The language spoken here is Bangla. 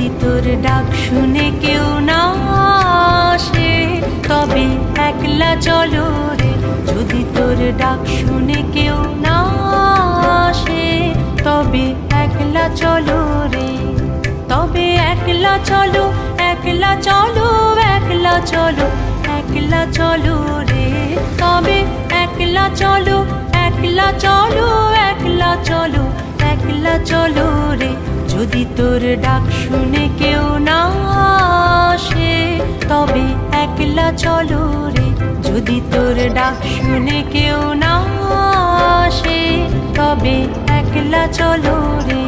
যদি তোর ডাক শুনে কেউ না আসে তবে একলা চলো রে। যদি তোর ডাক শুনে কেউ না আসে তবে একলা চলো রে। তবে একলা চলো, একলা চলো, একলা চলো, একলা চলো রে। তবে একলা চলো, একলা চলো, একলা চলো, একলা চলো রে। যদি তোর ডাক শুনে কেউ না আসে তবে একলা চলো রে। যদি তোর ডাক শুনে কেউ না আসে তবে একলা চলো রে।